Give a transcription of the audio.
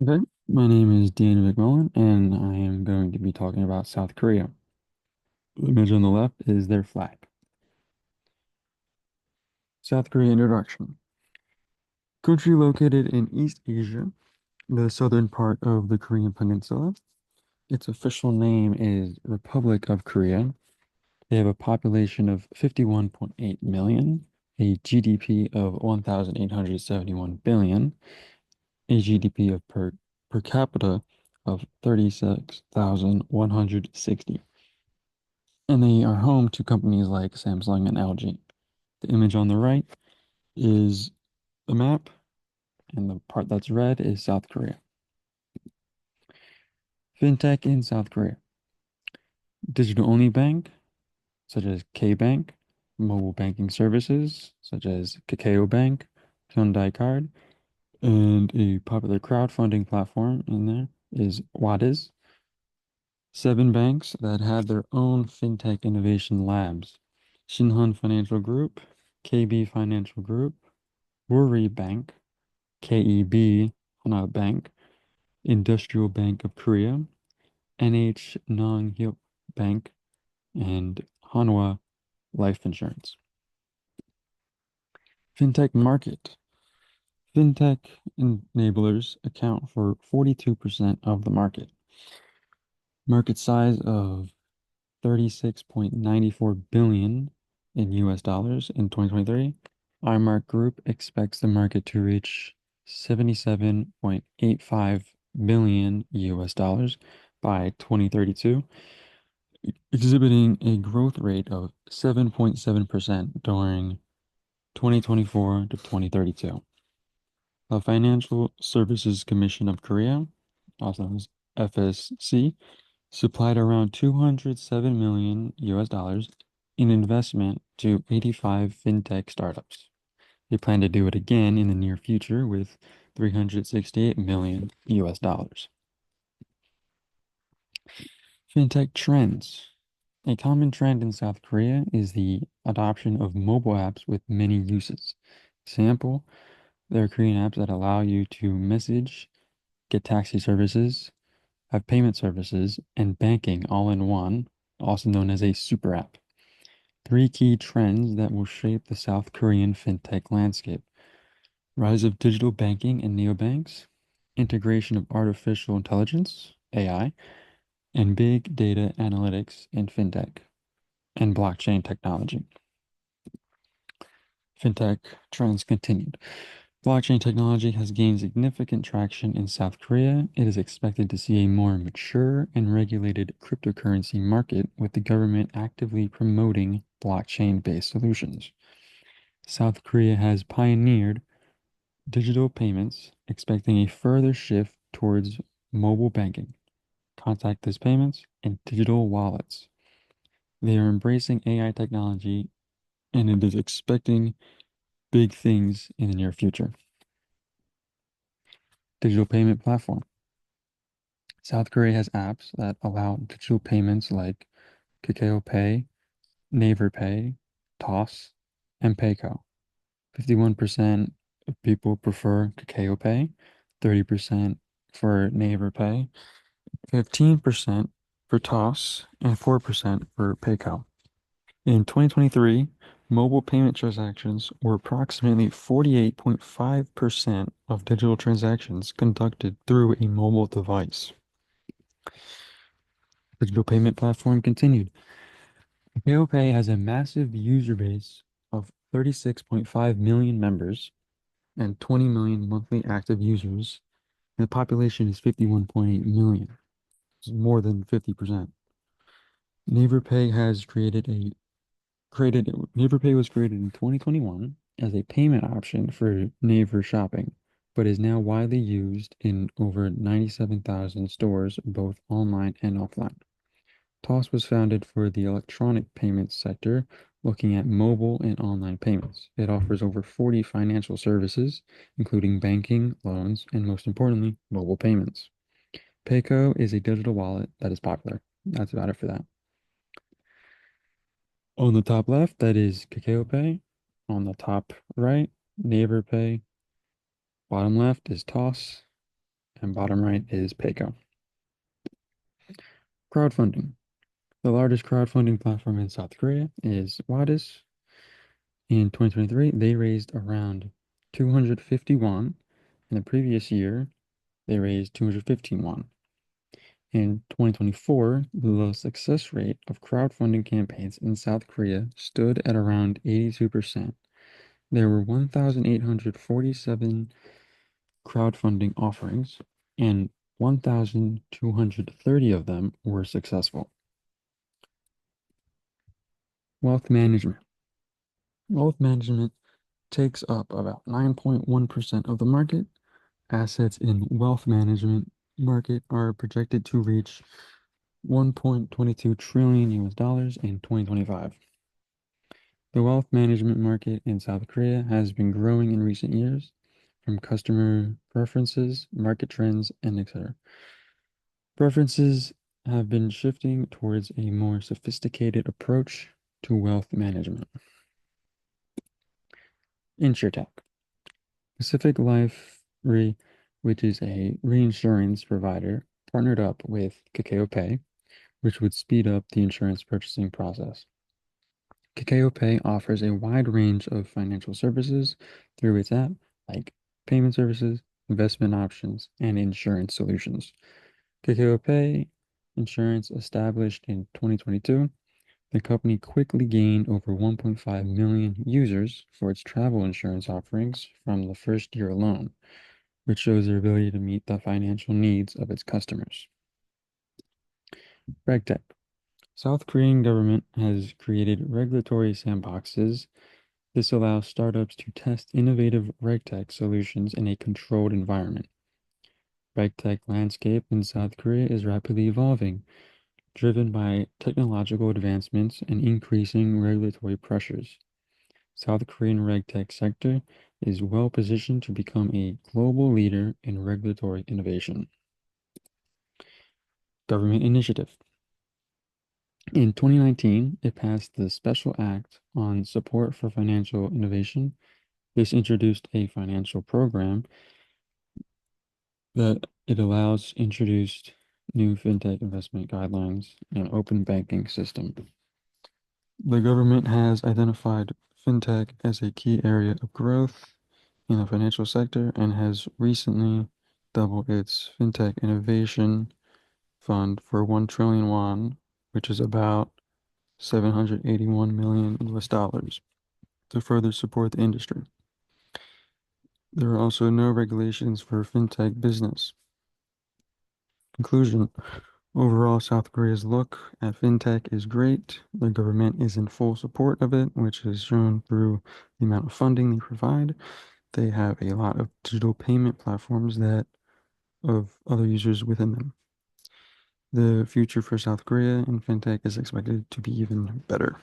Okay, my name is Daniel McMullin, and I am going to be talking about South Korea. The image on the left is their flag. South Korea introduction. Country located in East Asia, the southern part of the Korean Peninsula. Its official name is Republic of Korea. They have a population of 51.8 million, a GDP of 1,871 billion, a GDP of per capita of 36,160. And they are home to companies like Samsung and LG. The image on the right is the map, and the part that's red is South Korea. Fintech in South Korea. Digital-only bank, such as K-Bank. Mobile banking services, such as Kakao Bank, Hyundai Card, and a popular crowdfunding platform in there is Wadiz. 7 banks that had their own fintech innovation labs. Shinhan Financial Group, KB Financial Group, Woori Bank, KEB Hana Bank, Industrial Bank of Korea, NH Nonghyuk Bank, and Hanwha Life Insurance. Fintech market. Fintech enablers account for 42% of the market. Market size of 36.94 billion in US dollars in 2023. IMARK Group expects the market to reach 77.85 billion US dollars by 2032, exhibiting a growth rate of 7.7% during 2024 to 2032. The Financial Services Commission of Korea, also known as FSC, supplied around 207 million US dollars in investment to 85 fintech startups. They plan to do it again in the near future with 368 million US dollars. Fintech trends. A common trend in South Korea is the adoption of mobile apps with many uses. Example, there are Korean apps that allow you to message, get taxi services, have payment services, and banking all in one, also known as a super app. 3 key trends that will shape the South Korean fintech landscape. Rise of digital banking and neobanks, integration of artificial intelligence, AI, and big data analytics in fintech and blockchain technology. Fintech trends continued. Blockchain technology has gained significant traction in South Korea. It is expected to see a more mature and regulated cryptocurrency market, with the government actively promoting blockchain-based solutions. South Korea has pioneered digital payments, expecting a further shift towards mobile banking, contactless payments, and digital wallets. They are embracing AI technology, and it is expecting big things in the near future. Digital payment platform. South Korea has apps that allow digital payments like Kakao Pay, Naver Pay, Toss, and Payco. 51% of people prefer Kakao Pay, 30% for Naver Pay, 15% for Toss, and 4% for Payco. In 2023, mobile payment transactions were approximately 48.5% of digital transactions conducted through a mobile device. Digital payment platform continued. PayPay has a massive user base of 36.5 million members and 20 million monthly active users. And the population is 51.8 million. It's more than 50%. NeighborPay has NeighborPay was created in 2021 as a payment option for neighbor shopping, but is now widely used in over 97,000 stores, both online and offline. Toss was founded for the electronic payments sector, looking at mobile and online payments. It offers over 40 financial services, including banking, loans, and most importantly, mobile payments. Payco is a digital wallet that is popular. That's about it for that. On the top left, that is Kakao Pay. On the top right, Naver Pay. Bottom left is Toss. and bottom right is Payco. Crowdfunding. The largest crowdfunding platform in South Korea is Wadis. In 2023, they raised around 250 won. In the previous year, they raised 215 won. In 2024, the success rate of crowdfunding campaigns in South Korea stood at around 82%. There were 1,847 crowdfunding offerings, and 1,230 of them were successful. Wealth management. Wealth management takes up about 9.1% of the market. Assets in wealth management market are projected to reach 1.22 trillion US dollars in 2025. The wealth management market in South Korea has been growing in recent years from customer preferences, market trends, and etc. Preferences have been shifting towards a more sophisticated approach to wealth management. InsurTech. Pacific Life Re, which is a reinsurance provider, partnered up with Kakao Pay, which would speed up the insurance purchasing process. Kakao Pay offers a wide range of financial services through its app, like payment services, investment options, and insurance solutions. Kakao Pay Insurance, established in 2022, the company quickly gained over 1.5 million users for its travel insurance offerings from the first year alone, which shows their ability to meet the financial needs of its customers. RegTech. South Korean government has created regulatory sandboxes. This allows startups to test innovative RegTech solutions in a controlled environment. RegTech landscape in South Korea is rapidly evolving, driven by technological advancements and increasing regulatory pressures. South Korean RegTech sector is well positioned to become a global leader in regulatory innovation. Government initiative. In 2019, it passed the Special Act on Support for Financial Innovation. This introduced a financial program that it allows introduced new fintech investment guidelines and open banking system. The government has identified fintech as a key area of growth in the financial sector and has recently doubled its fintech innovation fund for 1 trillion won, which is about 781 million US dollars, to further support the industry. There are also no regulations for fintech business. Conclusion. Overall, South Korea's look at fintech is great. The government is in full support of it, which is shown through the amount of funding they provide. They have a lot of digital payment platforms that of other users within them. The future for South Korea in fintech is expected to be even better.